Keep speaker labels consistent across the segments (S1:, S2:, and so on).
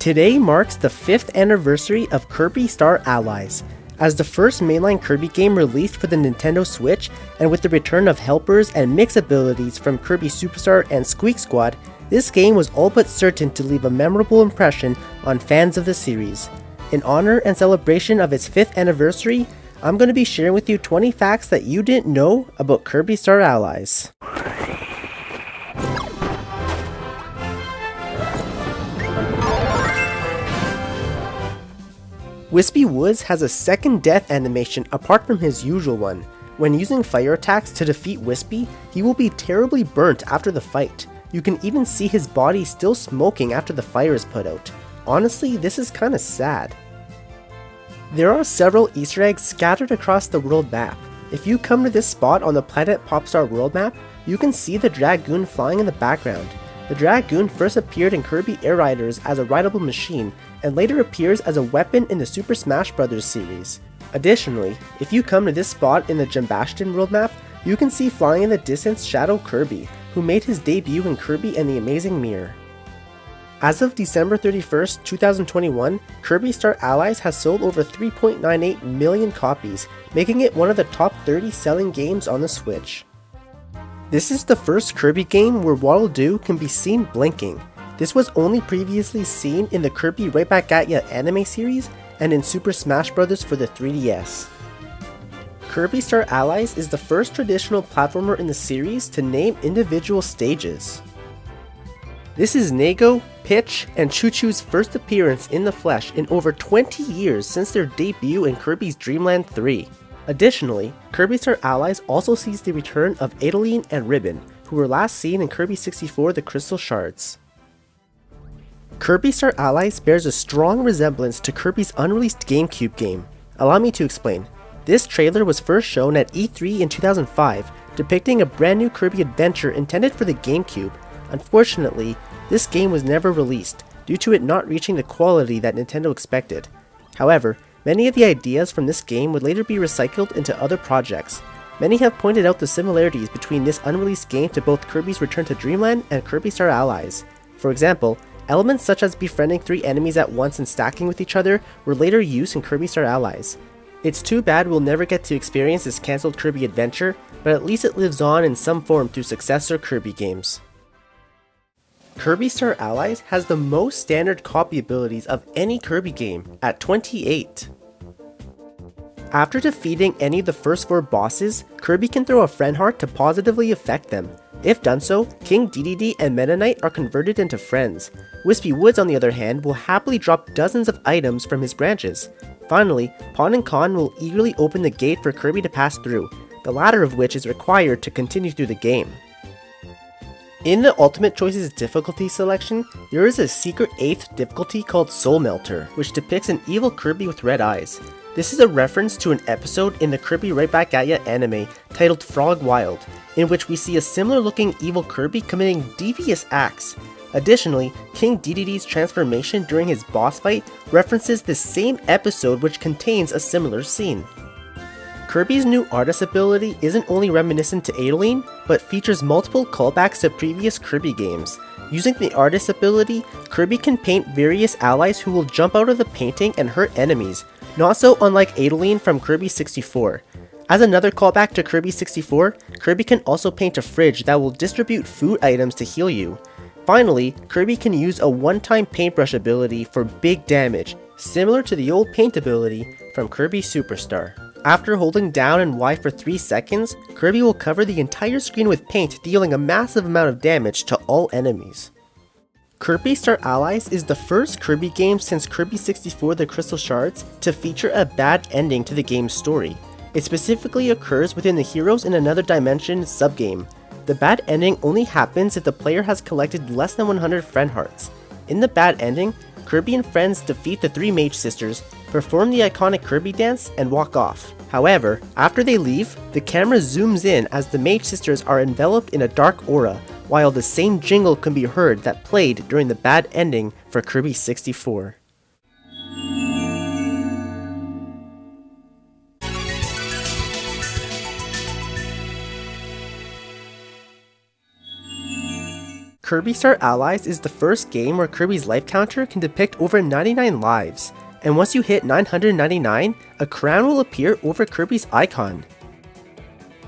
S1: Today marks the 5th anniversary of Kirby Star Allies. As the first mainline Kirby game released for the Nintendo Switch, and with the return of helpers and mix abilities from Kirby Superstar and Squeak Squad, this game was all but certain to leave a memorable impression on fans of the series. In honor and celebration of its 5th anniversary, I'm going to be sharing with you 20 facts that you didn't know about Kirby Star Allies. Wispy Woods has a second death animation apart from his usual one. When using fire attacks to defeat Wispy, he will be terribly burnt after the fight. You can even see his body still smoking after the fire is put out. Honestly, this is kinda sad. There are several Easter eggs scattered across the world map. If you come to this spot on the Planet Popstar world map, you can see the Dragoon flying in the background. The Dragoon first appeared in Kirby Air Riders as a rideable machine, and later appears as a weapon in the Super Smash Bros. Series. Additionally, if you come to this spot in the Jambashton world map, you can see flying in the distance Shadow Kirby, who made his debut in Kirby and the Amazing Mirror. As of December 31st, 2021, Kirby Star Allies has sold over 3.98 million copies, making it one of the top 30 selling games on the Switch. This is the first Kirby game where Waddle Doo can be seen blinking. This was only previously seen in the Kirby Right Back At Ya anime series and in Super Smash Bros. For the 3DS. Kirby Star Allies is the first traditional platformer in the series to name individual stages. This is Nago, Pitch, and Choo Choo's first appearance in the flesh in over 20 years since their debut in Kirby's Dream Land 3. Additionally, Kirby Star Allies also sees the return of Adeline and Ribbon, who were last seen in Kirby 64 The Crystal Shards. Kirby Star Allies bears a strong resemblance to Kirby's unreleased GameCube game. Allow me to explain. This trailer was first shown at E3 in 2005, depicting a brand new Kirby adventure intended for the GameCube. Unfortunately, this game was never released, due to it not reaching the quality that Nintendo expected. However, many of the ideas from this game would later be recycled into other projects. Many have pointed out the similarities between this unreleased game to both Kirby's Return to Dreamland and Kirby Star Allies. For example, elements such as befriending 3 enemies at once and stacking with each other were later used in Kirby Star Allies. It's too bad we'll never get to experience this cancelled Kirby adventure, but at least it lives on in some form through successor Kirby games. Kirby Star Allies has the most standard copy abilities of any Kirby game, at 28. After defeating any of the first 4 bosses, Kirby can throw a friend heart to positively affect them. If done so, King Dedede and Meta Knight are converted into friends. Wispy Woods, on the other hand, will happily drop dozens of items from his branches. Finally, Pon and Con will eagerly open the gate for Kirby to pass through, the latter of which is required to continue through the game. In the Ultimate Choices difficulty selection, there is a secret 8th difficulty called Soul Melter, which depicts an evil Kirby with red eyes. This is a reference to an episode in the Kirby Right Back At Ya anime titled Frog Wild, in which we see a similar looking evil Kirby committing devious acts. Additionally, King Dedede's transformation during his boss fight references the same episode which contains a similar scene. Kirby's new artist ability isn't only reminiscent to Adeline, but features multiple callbacks to previous Kirby games. Using the artist ability, Kirby can paint various allies who will jump out of the painting and hurt enemies, not so unlike Adeline from Kirby 64. As another callback to Kirby 64, Kirby can also paint a fridge that will distribute food items to heal you. Finally, Kirby can use a one-time paintbrush ability for big damage, similar to the old paint ability from Kirby Superstar. After holding down and Y for 3 seconds, Kirby will cover the entire screen with paint, dealing a massive amount of damage to all enemies. Kirby Star Allies is the first Kirby game since Kirby 64 The Crystal Shards to feature a bad ending to the game's story. It specifically occurs within the Heroes in Another Dimension subgame. The bad ending only happens if the player has collected less than 100 friend hearts. In the bad ending, Kirby and friends defeat the 3 Mage Sisters, perform the iconic Kirby dance, and walk off. However, after they leave, the camera zooms in as the Mage Sisters are enveloped in a dark aura, while the same jingle can be heard that played during the bad ending for Kirby 64. Kirby Star Allies is the first game where Kirby's life counter can depict over 99 lives, and once you hit 999, a crown will appear over Kirby's icon.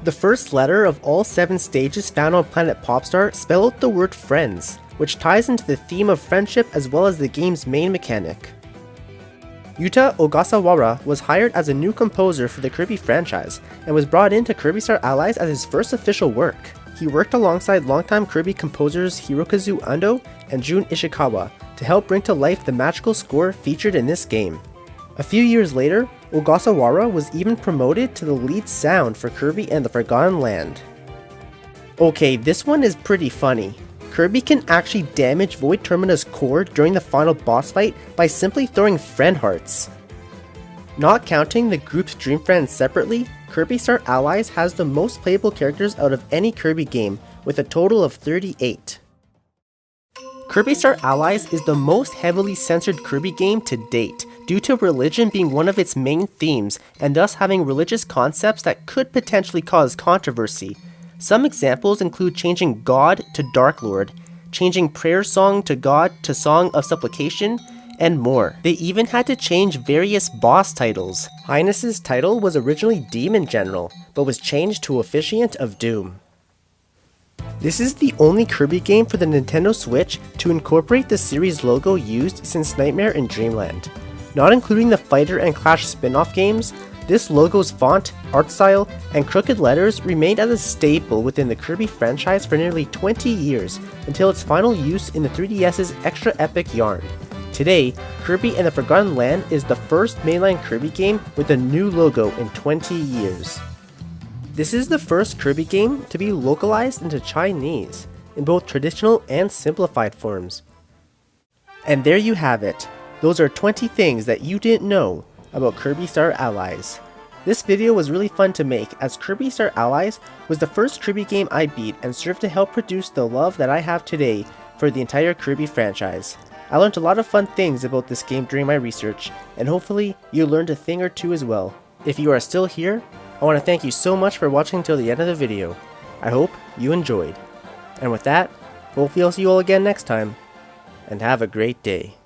S1: The first letter of all 7 stages found on Planet Popstar spell out the word friends, which ties into the theme of friendship as well as the game's main mechanic. Yuta Ogasawara was hired as a new composer for the Kirby franchise, and was brought into Kirby Star Allies as his first official work. He worked alongside longtime Kirby composers Hirokazu Ando and Jun Ishikawa to help bring to life the magical score featured in this game. A few years later, Ogasawara was even promoted to the lead sound for Kirby and the Forgotten Land. Okay, this one is pretty funny. Kirby can actually damage Void Termina's core during the final boss fight by simply throwing friend hearts. Not counting the grouped Dream Friends separately, Kirby Star Allies has the most playable characters out of any Kirby game, with a total of 38. Kirby Star Allies is the most heavily censored Kirby game to date, due to religion being one of its main themes, and thus having religious concepts that could potentially cause controversy. Some examples include changing God to Dark Lord, changing prayer song to God to Song of Supplication, and more. They even had to change various boss titles. Highness's title was originally Demon General, but was changed to Officiant of Doom. This is the only Kirby game for the Nintendo Switch to incorporate the series logo used since Nightmare in Dreamland. Not including the Fighter and Clash spin-off games, this logo's font, art style, and crooked letters remained as a staple within the Kirby franchise for nearly 20 years, until its final use in the 3DS's Extra Epic Yarn. Today, Kirby and the Forgotten Land is the first mainline Kirby game with a new logo in 20 years. This is the first Kirby game to be localized into Chinese, in both traditional and simplified forms. And there you have it. Those are 20 things that you didn't know about Kirby Star Allies. This video was really fun to make, as Kirby Star Allies was the first Kirby game I beat and served to help produce the love that I have today for the entire Kirby franchise. I learned a lot of fun things about this game during my research, and hopefully you learned a thing or two as well. If you are still here, I want to thank you so much for watching till the end of the video. I hope you enjoyed. And with that, hopefully I'll see you all again next time, and have a great day.